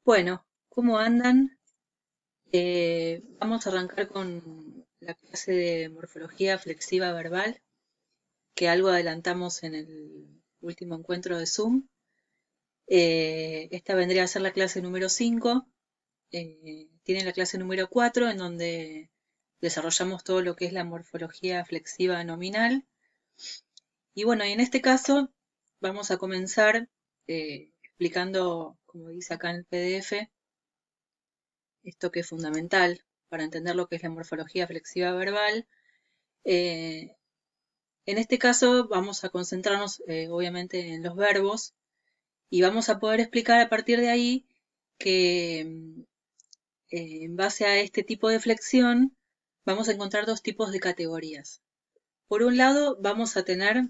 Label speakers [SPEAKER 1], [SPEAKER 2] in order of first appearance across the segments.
[SPEAKER 1] Bueno, ¿cómo andan? Vamos a arrancar con la clase de morfología flexiva verbal, que algo adelantamos en el último encuentro de Zoom. Esta vendría a ser la clase número 5. Tiene la clase número 4, en donde desarrollamos todo lo que es la morfología flexiva nominal. Y bueno, y en este caso vamos a comenzar explicando, como dice acá en el PDF, esto que es fundamental para entender lo que es la morfología flexiva verbal. Eh, en este caso vamos a concentrarnos obviamente en los verbos y vamos a poder explicar a partir de ahí que en base a este tipo de flexión vamos a encontrar dos tipos de categorías. Por un lado vamos a tener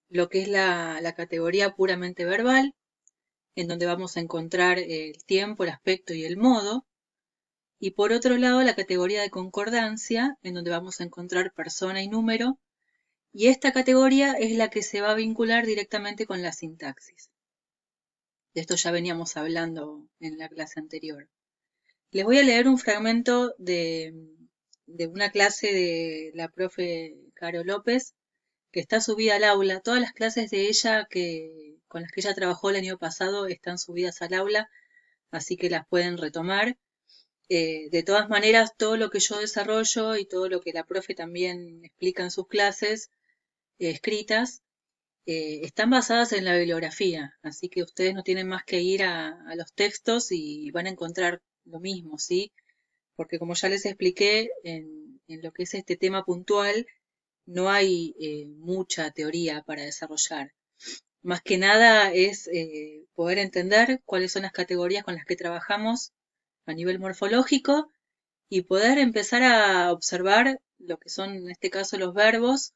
[SPEAKER 1] lo que es la categoría puramente verbal, en donde vamos a encontrar el tiempo, el aspecto y el modo. Y por otro lado, la categoría de concordancia, en donde vamos a encontrar persona y número. Y esta categoría es la que se va a vincular directamente con la sintaxis. De esto ya veníamos hablando en la clase anterior. Les voy a leer un fragmento de una clase de la profe Caro López, que está subida al aula. Todas las clases de ella con las que ella trabajó el año pasado están subidas al aula, así que las pueden retomar. De todas maneras, todo lo que yo desarrollo y todo lo que la profe también explica en sus clases escritas, están basadas en la bibliografía, así que ustedes no tienen más que ir a los textos y van a encontrar lo mismo, ¿sí? Porque como ya les expliqué, en lo que es este tema puntual, no hay mucha teoría para desarrollar. Más que nada es poder entender cuáles son las categorías con las que trabajamos a nivel morfológico y poder empezar a observar lo que son en este caso los verbos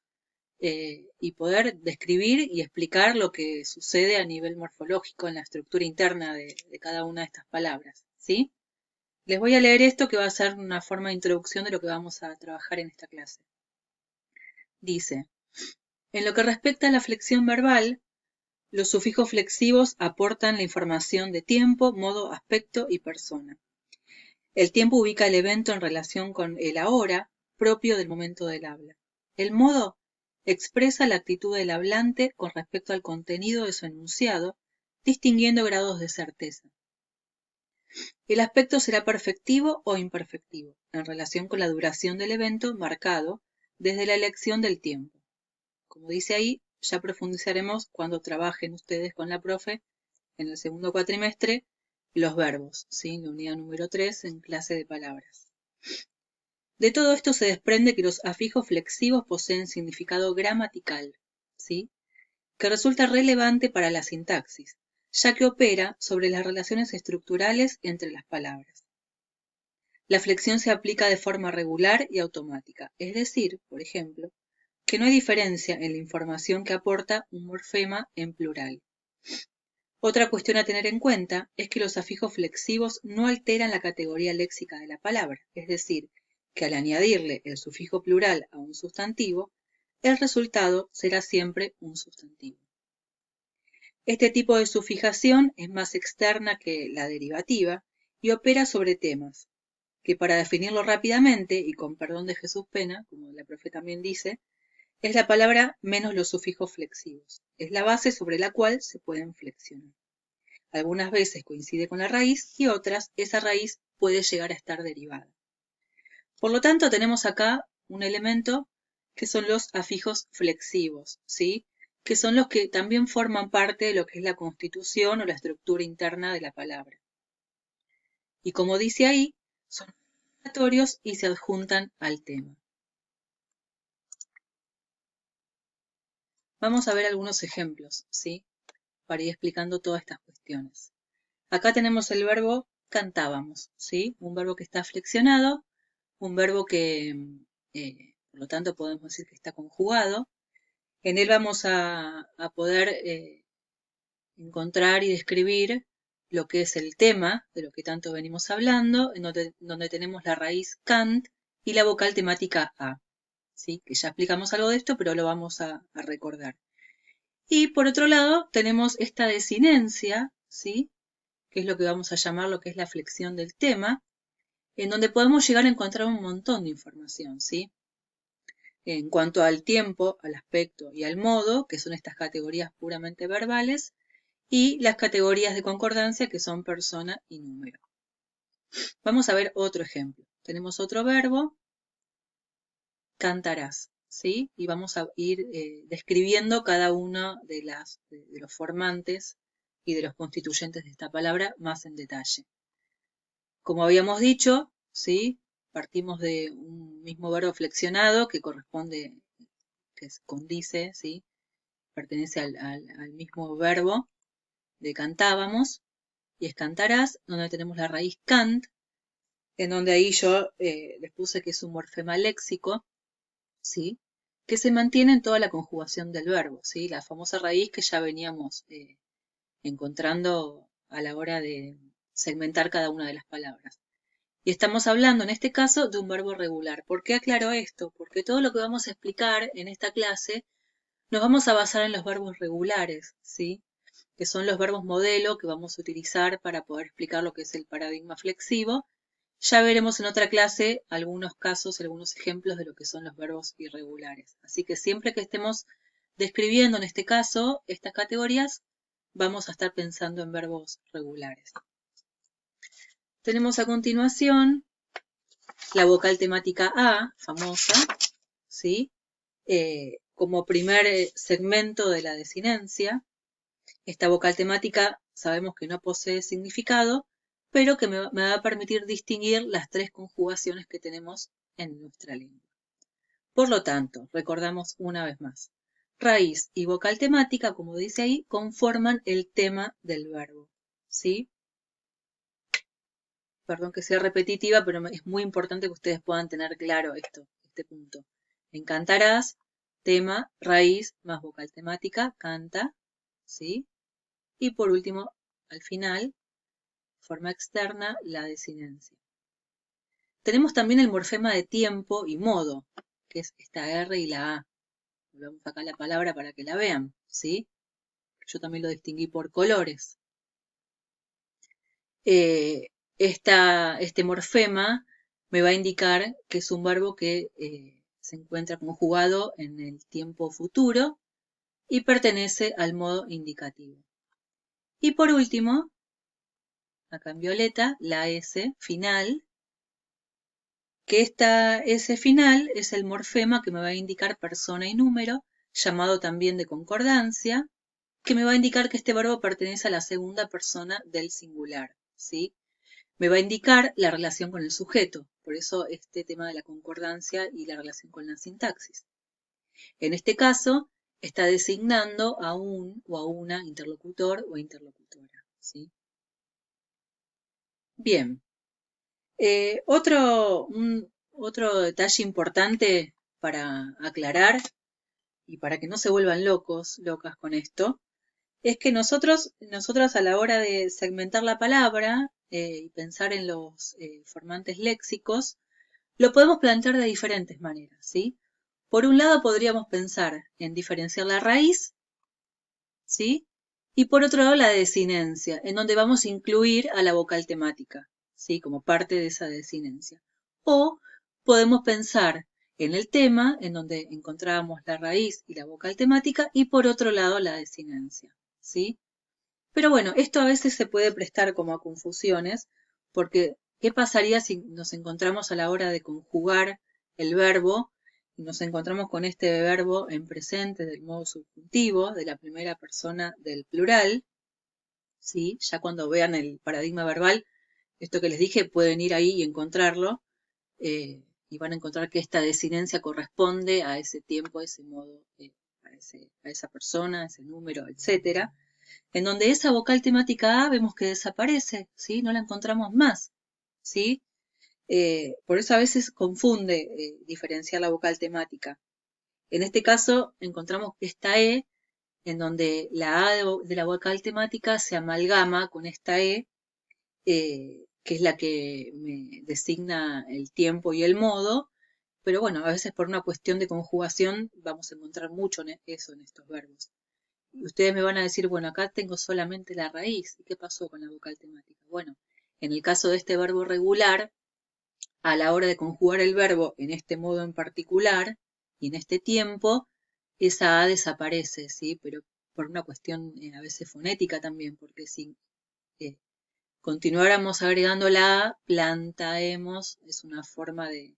[SPEAKER 1] y poder describir y explicar lo que sucede a nivel morfológico en la estructura interna de cada una de estas palabras, ¿sí? Les voy a leer esto que va a ser una forma de introducción de lo que vamos a trabajar en esta clase. Dice, en lo que respecta a la flexión verbal, los sufijos flexivos aportan la información de tiempo, modo, aspecto y persona. El tiempo ubica el evento en relación con el ahora, propio del momento del habla. El modo expresa la actitud del hablante con respecto al contenido de su enunciado, distinguiendo grados de certeza. El aspecto será perfectivo o imperfectivo, en relación con la duración del evento marcado desde la elección del tiempo. Como dice ahí, ya profundizaremos cuando trabajen ustedes con la profe en el segundo cuatrimestre los verbos, ¿sí? La unidad número 3 en clase de palabras. De todo esto se desprende que los afijos flexivos poseen significado gramatical, ¿sí? Que resulta relevante para la sintaxis, ya que opera sobre las relaciones estructurales entre las palabras. La flexión se aplica de forma regular y automática, es decir, por ejemplo, que no hay diferencia en la información que aporta un morfema en plural. Otra cuestión a tener en cuenta es que los afijos flexivos no alteran la categoría léxica de la palabra, es decir, que al añadirle el sufijo plural a un sustantivo, el resultado será siempre un sustantivo. Este tipo de sufijación es más externa que la derivativa y opera sobre temas, que para definirlo rápidamente y con perdón de Jesús Pena, como la profe también dice, es la palabra menos los sufijos flexivos. Es la base sobre la cual se pueden flexionar. Algunas veces coincide con la raíz y otras esa raíz puede llegar a estar derivada. Por lo tanto, tenemos acá un elemento que son los afijos flexivos, ¿sí? Que son los que también forman parte de lo que es la constitución o la estructura interna de la palabra. Y como dice ahí, son obligatorios y se adjuntan al tema. Vamos a ver algunos ejemplos, ¿sí? Para ir explicando todas estas cuestiones. Acá tenemos el verbo cantábamos, ¿sí? Un verbo que está flexionado, un verbo que, por lo tanto, podemos decir que está conjugado. En él vamos a poder encontrar y describir lo que es el tema, de lo que tanto venimos hablando, en donde tenemos la raíz cant y la vocal temática a, ¿sí? Que ya explicamos algo de esto, pero lo vamos a recordar. Y por otro lado, tenemos esta desinencia, ¿sí? que es lo que vamos a llamar lo que es la flexión del tema, en donde podemos llegar a encontrar un montón de información, ¿sí? En cuanto al tiempo, al aspecto y al modo, que son estas categorías puramente verbales, y las categorías de concordancia, que son persona y número. Vamos a ver otro ejemplo. Tenemos otro verbo, cantarás, ¿sí? Y vamos a ir describiendo cada uno de los formantes y de los constituyentes de esta palabra más en detalle. Como habíamos dicho, ¿sí? Partimos de un mismo verbo flexionado que corresponde, que condice, ¿sí? Pertenece al mismo verbo de cantábamos, y es cantarás, donde tenemos la raíz cant, en donde ahí yo les puse que es un morfema léxico, ¿sí? Que se mantiene en toda la conjugación del verbo, ¿sí? La famosa raíz que ya veníamos encontrando a la hora de segmentar cada una de las palabras. Y estamos hablando en este caso de un verbo regular. ¿Por qué aclaro esto? Porque todo lo que vamos a explicar en esta clase nos vamos a basar en los verbos regulares, ¿sí? Que son los verbos modelo que vamos a utilizar para poder explicar lo que es el paradigma flexivo. Ya veremos en otra clase algunos casos, algunos ejemplos de lo que son los verbos irregulares. Así que siempre que estemos describiendo, en este caso, estas categorías, vamos a estar pensando en verbos regulares. Tenemos a continuación la vocal temática A, famosa, ¿sí? Como primer segmento de la desinencia. Esta vocal temática sabemos que no posee significado, pero que me va a permitir distinguir las tres conjugaciones que tenemos en nuestra lengua. Por lo tanto, recordamos una vez más, raíz y vocal temática, como dice ahí, conforman el tema del verbo, ¿sí? Perdón que sea repetitiva, pero es muy importante que ustedes puedan tener claro este punto. En cantarás, tema, raíz, más vocal temática, canta, ¿sí? Y por último, al final, forma externa, la desinencia. Tenemos también el morfema de tiempo y modo, que es esta R y la A. Volvemos acá la palabra para que la vean, ¿sí? Yo también lo distinguí por colores. Este morfema me va a indicar que es un verbo que se encuentra conjugado en el tiempo futuro y pertenece al modo indicativo. Y por último, acá en violeta, la S final, que esta S final es el morfema que me va a indicar persona y número, llamado también de concordancia, que me va a indicar que este verbo pertenece a la segunda persona del singular, ¿sí? Me va a indicar la relación con el sujeto, por eso este tema de la concordancia y la relación con la sintaxis. En este caso, está designando a un o a una interlocutor o interlocutora, ¿sí? Bien. Otro detalle importante para aclarar y para que no se vuelvan locas con esto, es que nosotros a la hora de segmentar la palabra y pensar en los formantes léxicos, lo podemos plantear de diferentes maneras, ¿sí? Por un lado podríamos pensar en diferenciar la raíz, ¿sí? Y por otro lado la desinencia, en donde vamos a incluir a la vocal temática, ¿sí? Como parte de esa desinencia. O podemos pensar en el tema, en donde encontramos la raíz y la vocal temática, y por otro lado la desinencia, ¿sí? Pero bueno, esto a veces se puede prestar como a confusiones, porque ¿qué pasaría si nos encontramos a la hora de conjugar el verbo y nos encontramos con este verbo en presente del modo subjuntivo, de la primera persona del plural? ¿Sí? Ya cuando vean el paradigma verbal, esto que les dije, pueden ir ahí y encontrarlo, y van a encontrar que esta desinencia corresponde a ese tiempo, a ese modo, a esa persona, a ese número, etcétera, en donde esa vocal temática A vemos que desaparece, ¿sí? No la encontramos más, ¿sí? Por eso a veces confunde diferenciar la vocal temática. En este caso encontramos que esta E, en donde la A de la vocal temática se amalgama con esta E, que es la que me designa el tiempo y el modo, pero bueno, a veces por una cuestión de conjugación vamos a encontrar mucho eso en estos verbos. ustedes me van a decir, bueno, acá tengo solamente la raíz. ¿Y qué pasó con la vocal temática? Bueno, en el caso de este verbo regular, a la hora de conjugar el verbo en este modo en particular y en este tiempo, esa A desaparece, ¿sí? Pero por una cuestión a veces fonética también, porque si eh, continuáramos agregando la A, plantaemos, es una forma de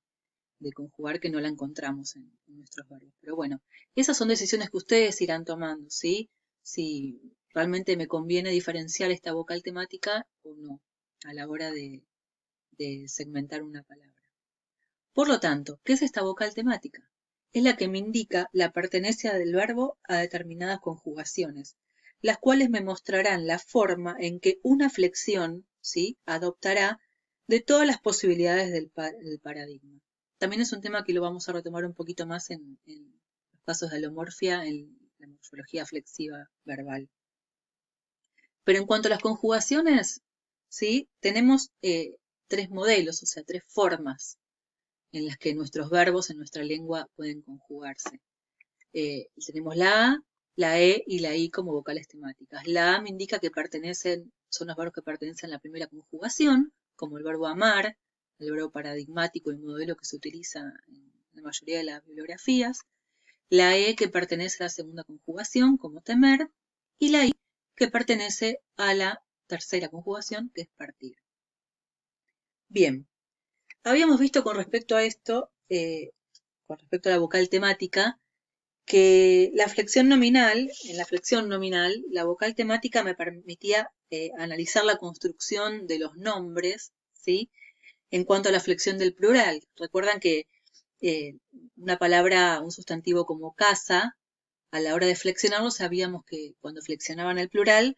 [SPEAKER 1] conjugar que no la encontramos en nuestros verbos. Pero bueno, esas son decisiones que ustedes irán tomando, ¿sí? Si realmente me conviene diferenciar esta vocal temática o no a la hora de segmentar una palabra. Por lo tanto, ¿qué es esta vocal temática? Es la que me indica la pertenencia del verbo a determinadas conjugaciones, las cuales me mostrarán la forma en que una flexión, ¿sí?, adoptará de todas las posibilidades del paradigma. También es un tema que lo vamos a retomar un poquito más en los casos de alomorfia, en la morfología flexiva verbal. Pero en cuanto a las conjugaciones, ¿sí?, tenemos tres modelos, o sea, tres formas en las que nuestros verbos en nuestra lengua pueden conjugarse. Tenemos la A, la E y la I como vocales temáticas. La A me indica que son los verbos que pertenecen a la primera conjugación, como el verbo amar, el verbo paradigmático y modelo que se utiliza en la mayoría de las bibliografías. La E que pertenece a la segunda conjugación, como temer, y la I que pertenece a la tercera conjugación, que es partir. Bien, habíamos visto con respecto a esto, con respecto a la vocal temática, que en la flexión nominal, la vocal temática me permitía analizar la construcción de los nombres, ¿sí?, en cuanto a la flexión del plural. Recuerdan que una palabra, un sustantivo como casa, a la hora de flexionarlo sabíamos que cuando flexionaban el plural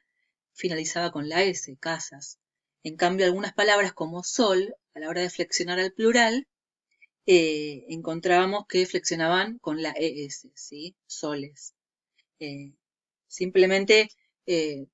[SPEAKER 1] finalizaba con la S, casas. En cambio, algunas palabras como sol, a la hora de flexionar al plural, encontrábamos que flexionaban con la ES, ¿sí? Soles. Simplemente eh,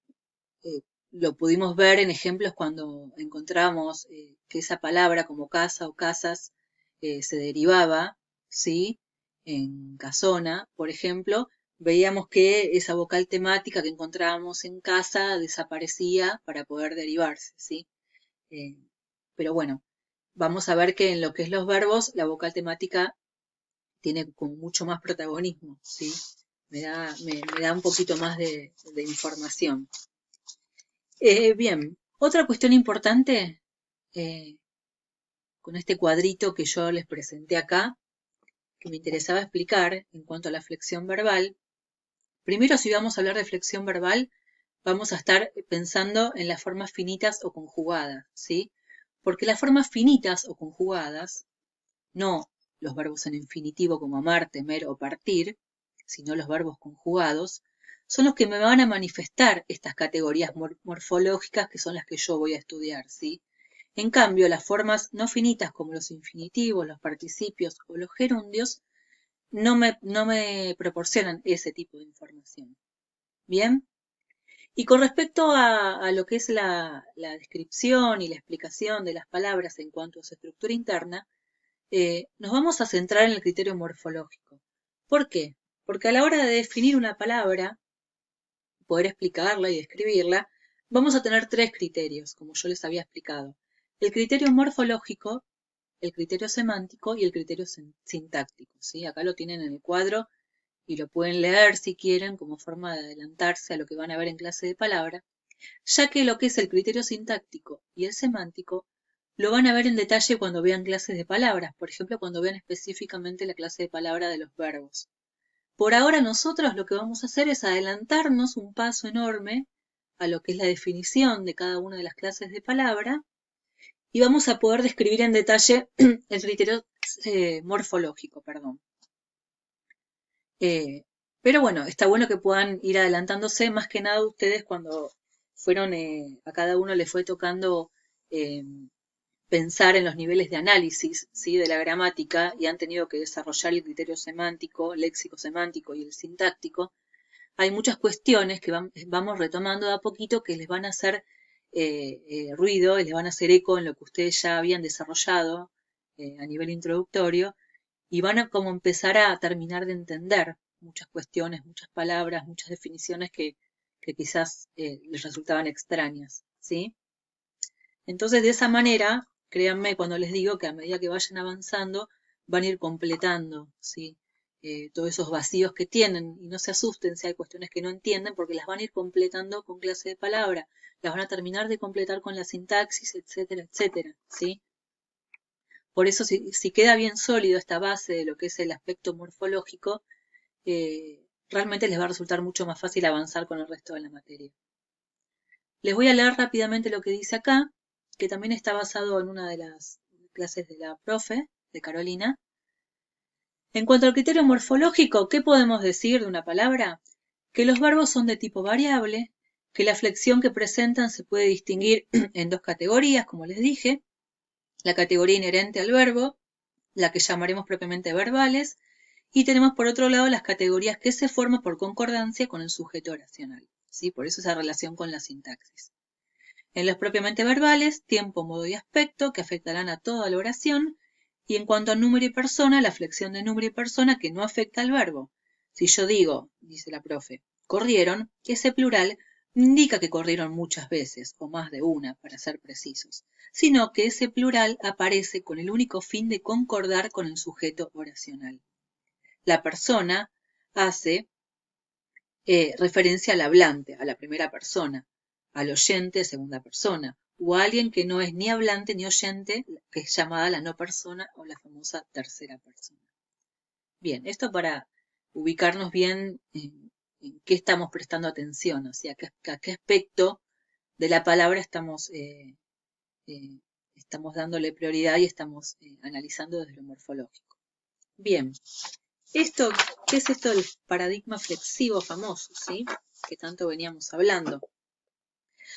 [SPEAKER 1] lo pudimos ver en ejemplos cuando encontramos que esa palabra como casa o casas se derivaba, ¿sí? En casona, por ejemplo, veíamos que esa vocal temática que encontrábamos en casa desaparecía para poder derivarse, ¿sí? Pero bueno, vamos a ver que en lo que es los verbos, la vocal temática tiene como mucho más protagonismo, ¿sí? Me da un poquito más de información. Bien, otra cuestión importante con este cuadrito que yo les presenté acá, que me interesaba explicar en cuanto a la flexión verbal. Primero, si vamos a hablar de flexión verbal, vamos a estar pensando en las formas finitas o conjugadas, ¿sí? Porque las formas finitas o conjugadas, no los verbos en infinitivo como amar, temer o partir, sino los verbos conjugados, son los que me van a manifestar estas categorías morfológicas que son las que yo voy a estudiar, ¿sí? En cambio, las formas no finitas como los infinitivos, los participios o los gerundios no me proporcionan ese tipo de información. ¿Bien? Y con respecto a lo que es la descripción y la explicación de las palabras en cuanto a su estructura interna, nos vamos a centrar en el criterio morfológico. ¿Por qué? Porque a la hora de definir una palabra, poder explicarla y describirla, vamos a tener tres criterios, como yo les había explicado. El criterio morfológico, el criterio semántico y el criterio sintáctico, ¿sí? Acá lo tienen en el cuadro y lo pueden leer si quieren como forma de adelantarse a lo que van a ver en clase de palabra, ya que lo que es el criterio sintáctico y el semántico lo van a ver en detalle cuando vean clases de palabras, por ejemplo, cuando vean específicamente la clase de palabra de los verbos. Por ahora nosotros lo que vamos a hacer es adelantarnos un paso enorme a lo que es la definición de cada una de las clases de palabra y vamos a poder describir en detalle el criterio morfológico, perdón. Pero bueno, está bueno que puedan ir adelantándose, más que nada ustedes cuando fueron, a cada uno le fue tocando pensar en los niveles de análisis, ¿sí?, de la gramática y han tenido que desarrollar el criterio semántico, léxico semántico y el sintáctico. Hay muchas cuestiones que vamos retomando de a poquito que les van a hacer ruido y les van a hacer eco en lo que ustedes ya habían desarrollado a nivel introductorio y van a como empezar a terminar de entender muchas cuestiones, muchas palabras, muchas definiciones que quizás les resultaban extrañas, ¿sí? Entonces, de esa manera, créanme cuando les digo que a medida que vayan avanzando, van a ir completando, ¿sí? Todos esos vacíos que tienen, y no se asusten si hay cuestiones que no entienden, porque las van a ir completando con clase de palabra, las van a terminar de completar con la sintaxis, etcétera, etcétera, ¿sí? Por eso, si queda bien sólido esta base de lo que es el aspecto morfológico, realmente les va a resultar mucho más fácil avanzar con el resto de la materia. Les voy a leer rápidamente lo que dice acá, que también está basado en una de las clases de la profe, de Carolina. En cuanto al criterio morfológico, ¿qué podemos decir de una palabra? Que los verbos son de tipo variable, que la flexión que presentan se puede distinguir en dos categorías, como les dije, la categoría inherente al verbo, la que llamaremos propiamente verbales, y tenemos por otro lado las categorías que se forman por concordancia con el sujeto oracional, ¿sí? Por eso esa relación con la sintaxis. En los propiamente verbales, tiempo, modo y aspecto, que afectarán a toda la oración, y en cuanto a número y persona, la flexión de número y persona que no afecta al verbo. Si yo digo, dice la profe, corrieron, ese plural no indica que corrieron muchas veces, o más de una, para ser precisos, sino que ese plural aparece con el único fin de concordar con el sujeto oracional. La persona hace referencia al hablante, a la primera persona, al oyente, segunda persona, o a alguien que no es ni hablante ni oyente, que es llamada la no persona o la famosa tercera persona. Bien, esto para ubicarnos bien en qué estamos prestando atención, o sea, a qué aspecto de la palabra estamos dándole prioridad y estamos analizando desde lo morfológico. Bien, ¿qué es esto del paradigma flexivo famoso, sí? Que tanto veníamos hablando.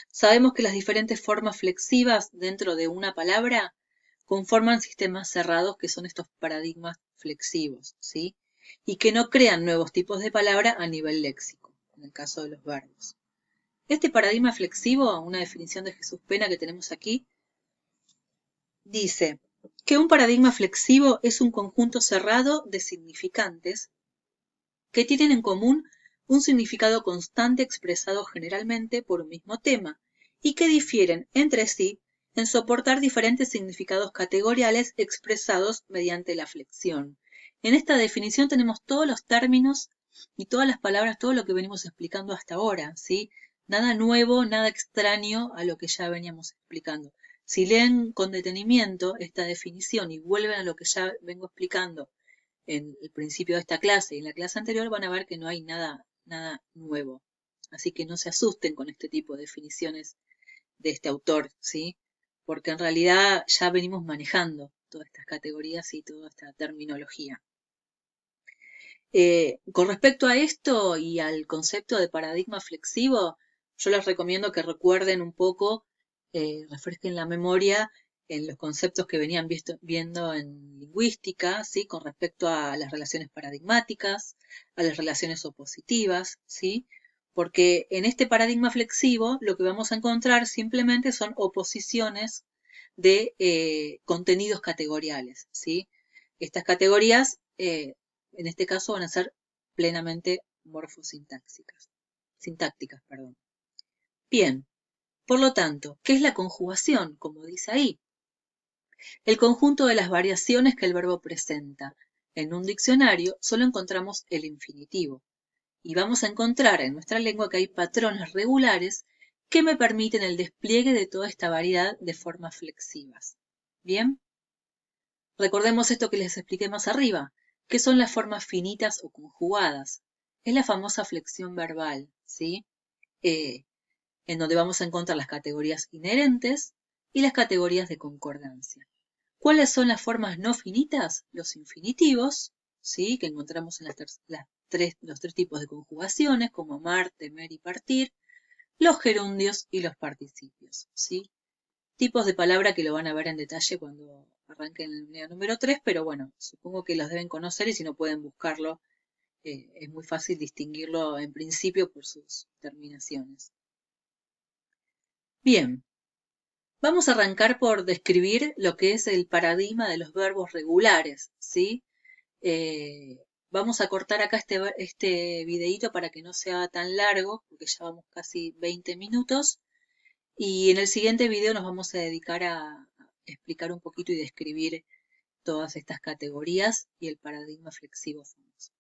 [SPEAKER 1] Sabemos que las diferentes formas flexivas dentro de una palabra conforman sistemas cerrados que son estos paradigmas flexivos, ¿sí? Y que no crean nuevos tipos de palabra a nivel léxico, en el caso de los verbos. Este paradigma flexivo, una definición de Jesús Pena que tenemos aquí, dice que un paradigma flexivo es un conjunto cerrado de significantes que tienen en común un significado constante expresado generalmente por un mismo tema, y que difieren entre sí en soportar diferentes significados categoriales expresados mediante la flexión. En esta definición tenemos todos los términos y todas las palabras, todo lo que venimos explicando hasta ahora, ¿sí? Nada nuevo, nada extraño a lo que ya veníamos explicando. Si leen con detenimiento esta definición y vuelven a lo que ya vengo explicando en el principio de esta clase y en la clase anterior, van a ver que no hay nada nuevo. Así que no se asusten con este tipo de definiciones de este autor, ¿sí? Porque en realidad ya venimos manejando todas estas categorías y toda esta terminología. Con respecto a esto y al concepto de paradigma flexivo, yo les recomiendo que recuerden un poco, refresquen la memoria en los conceptos que venían viendo en lingüística, ¿sí? Con respecto a las relaciones paradigmáticas, a las relaciones opositivas, ¿sí? Porque en este paradigma flexivo lo que vamos a encontrar simplemente son oposiciones de contenidos categoriales, ¿sí? Estas categorías en este caso van a ser plenamente morfosintácticas. Bien, por lo tanto, ¿qué es la conjugación? Como dice ahí, el conjunto de las variaciones que el verbo presenta. En un diccionario solo encontramos el infinitivo y vamos a encontrar en nuestra lengua que hay patrones regulares que me permiten el despliegue de toda esta variedad de formas flexivas. Bien, recordemos esto que les expliqué más arriba, que son las formas finitas o conjugadas. Es la famosa flexión verbal, ¿sí? En donde vamos a encontrar las categorías inherentes y las categorías de concordancia. ¿Cuáles son las formas no finitas? Los infinitivos, ¿sí? Que encontramos en los tres tipos de conjugaciones, como amar, temer y partir, los gerundios y los participios, ¿sí? Tipos de palabra que lo van a ver en detalle cuando arranquen el unidad número 3, pero bueno, supongo que los deben conocer y si no pueden buscarlo, es muy fácil distinguirlo en principio por sus terminaciones. Bien, vamos a arrancar por describir lo que es el paradigma de los verbos regulares, ¿sí? Vamos a cortar acá este videíto para que no sea tan largo, porque ya vamos casi 20 minutos. Y en el siguiente video nos vamos a dedicar a explicar un poquito y describir todas estas categorías y el paradigma flexivo famoso.